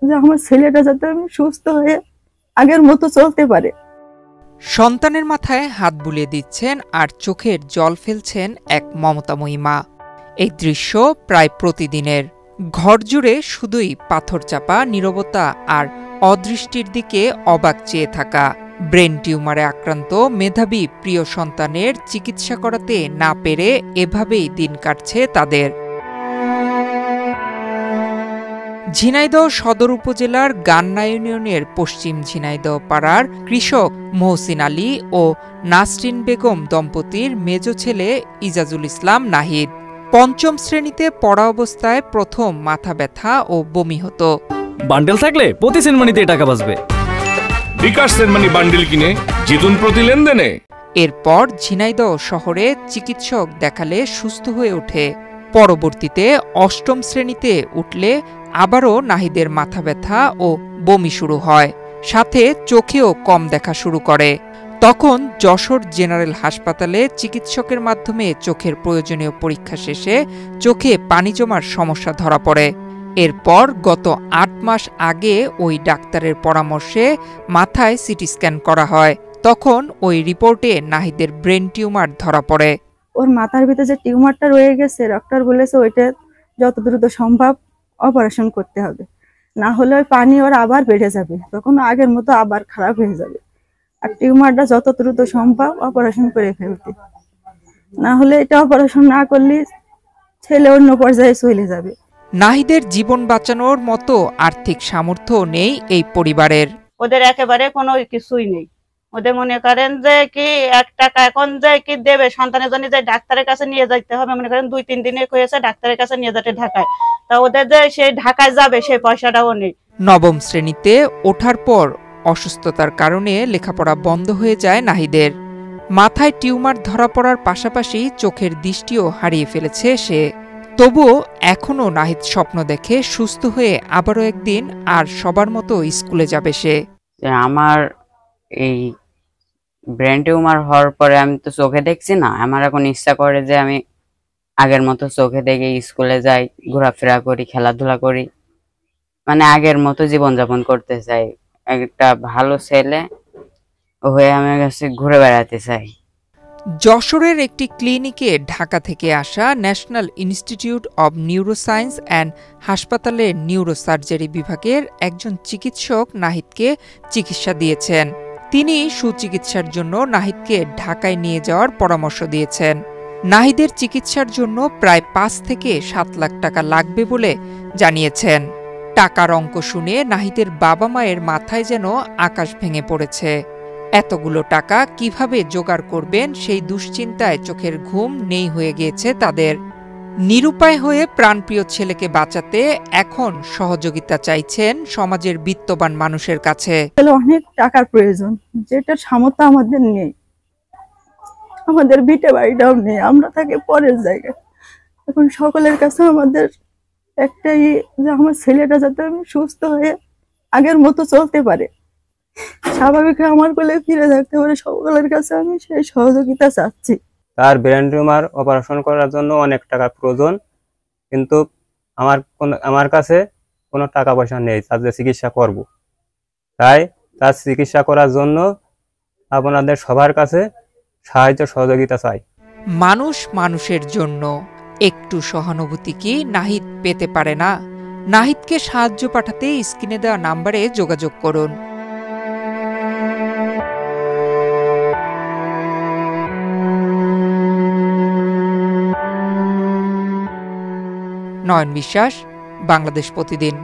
যে আমার ছেলেটা যাতে আমি সুস্থ হয়ে আগের মতো চলতে পারে। সন্তানের মাথায় হাত বুলিয়ে দিচ্ছেন আর চোখের জল ফেলছেন এক মমতাময়ী মা। এই দৃশ্য প্রায় প্রতিদিনের। ঘর জুড়ে শুধুই পাথর চাপা নীরবতা আর অদৃষ্টির দিকে অবাক চেয়ে থাকা। ব্রেন টিউমারে আক্রান্ত মেধাবী প্রিয় সন্তানের চিকিৎসা করাতে না পেরে এভাবেই দিন কাটছে তাদের। ঝিনাইদহ সদর উপজেলার গান্না ইউনিয়নের পশ্চিম ঝিনাইদহ পাড়ার কৃষক মহসিন আলী ও নাসরিন বেগম দম্পতির মেজ ছেলে ইজাজুল ইসলাম নাহিদ। পঞ্চম শ্রেণীতে পড়া অবস্থায় প্রথম মাথা ব্যথা ও বমি হতো। বান্ডেল থাকলে প্রতি সেনমানিতে টাকা বাঁচবে। বিকাশ সেনমানি বান্ডেল কিনে জিতুন প্রতি লেনদেনে। এরপর ঝিনাইদহ শহরে চিকিৎসক দেখালে সুস্থ হয়ে ওঠে। পরবর্তীতে অষ্টম শ্রেণীতে উঠলে আবারও নাহিদের মাথা ব্যথা ও বমি শুরু হয়, সাথে চোখেও কম দেখা শুরু করে। তখন যশোর জেনারেল হাসপাতালে চিকিৎসকের মাধ্যমে চোখের প্রয়োজনীয় পরীক্ষা শেষে চোখে পানি জমার সমস্যা ধরা পড়ে। এরপর গত ৮ মাস আগে ওই ডাক্তারের পরামর্শে মাথায় সিটি স্ক্যান করা হয়। তখন ওই রিপোর্টে নাহিদের ব্রেন টিউমার ধরা পড়ে। ওর মাথার ভিতরে যে টিউমারটা রয়ে গেছে, ডক্টর বলেছে ওইটা যত দ্রুত সম্ভব অপারেশন করতে হবে, না হলে ওই পানি ওর আবার বেড়ে যাবে, তখন আগের মতো আবার খারাপ হয়ে যাবে। আর টিউমারটা যত দ্রুত সম্ভব অপারেশন করে ফেলতে, না হলে এটা অপারেশন না করলে ছেলে অন্য পর্যায়ে চলে যাবে। নাহিদের জীবন বাঁচানোর মতো আর্থিক সামর্থ্য নেই এই পরিবারের। ওদের একেবারে কোনো কিছুই নেই। ওদের মনে করেন যে কি 1 টাকা এখন যে কি দেবে সন্তানের জন্য, যে ডাক্তারের কাছে নিয়ে যাইতে হবে, মনে করেন 2-3 দিনে হয়েছে ডাক্তারের কাছে নিয়ে যেতে ঢাকায়, তা ওদের যে সেই ঢাকায় যাবে সেই পয়সাটাও নেই। নবম শ্রেণীতে ওঠার পর অসুস্থতার কারণে লেখাপড়া বন্ধ হয়ে যায় নাহিদের। মাথায় টিউমার ধরা পড়ার পাশাপাশি চোখের দৃষ্টিও হারিয়ে ফেলেছে সে। তবুও এখনও নাহিদ স্বপ্ন দেখে সুস্থ হয়ে আবারও একদিন আর সবার মতো স্কুলে যাবে সে। আমার এই ব্রেন টিউমার হওয়ার পরে আমি তো চোখে দেখছি না, আমার এখন ইচ্ছা করে যে আমি আগের মতো চোখে দেখে স্কুলে যাই, ঘোরাফেরা করি, খেলাধুলা করি, মানে আগের মতো জীবনযাপন করতে চাই। একটা ভালো ছেলে হয়ে আমার কাছে ঘুরে বেড়াতে চাই। যশোরের একটি ক্লিনিকে ঢাকা থেকে আসা national institute of neuroscience and হাসপাতালের নিউরোসার্জারি বিভাগের একজন চিকিৎসক নাহিদকে চিকিৎসা দিয়েছেন। তিনি সুচিকিৎসার জন্য নাহিদকে ঢাকায় নিয়ে যাওয়ার পরামর্শ দিয়েছেন। নাহিদের চিকিৎসার জন্য প্রায় 5 থেকে 7 লাখ টাকা লাগবে বলে জানিয়েছেন। টাকার অঙ্ক শুনে নাহিদের বাবা মায়ের মাথায় যেন আকাশ ভেঙে পড়েছে। এতগুলো টাকা কিভাবে জোগাড় করবেন সেই দুশ্চিন্তায় চোখের ঘুম নেই হয়ে গিয়েছে তাদের। নিরুপায় হয়ে প্রাণপ্রিয় ছেলেকে বাঁচাতে এখন সহযোগিতা চাইছেন সমাজের বিত্তবান মানুষের কাছে। অনেক টাকার প্রয়োজন, যেটা সামর্থ্য আমাদের নেই। আমাদের ভিটে বাড়িটাও নেই, আমরা থাকি পরের জায়গায়। এখন সকলের কাছে আমাদের একটাই যে আমার ছেলেটা যাতে আমি সুস্থ হয়ে আগের মতো চলতে পারে, স্বাভাবিক আমার কোলে ফিরে থাকতে পারে, সকলের কাছে আমি সেই সহযোগিতা চাচ্ছি। তার ব্রেন টিউমার অপারেশন করার জন্য অনেক টাকা প্রয়োজন, কিন্তু আমার কাছে কোনো টাকা পয়সা নেই তার যে চিকিৎসা করব। তাই তার চিকিৎসা করার জন্য আপনাদের সবার কাছে সাহায্য সহযোগিতা চাই। মানুষ মানুষের জন্য একটু সহানুভূতি কি নাহিদ পেতে পারে না? নাহিদকে সাহায্য পাঠাতে স্ক্রিনে দেওয়া নাম্বারে যোগাযোগ করুন। নয়ন বিশ্বাস, বাংলাদেশ প্রতিদিন।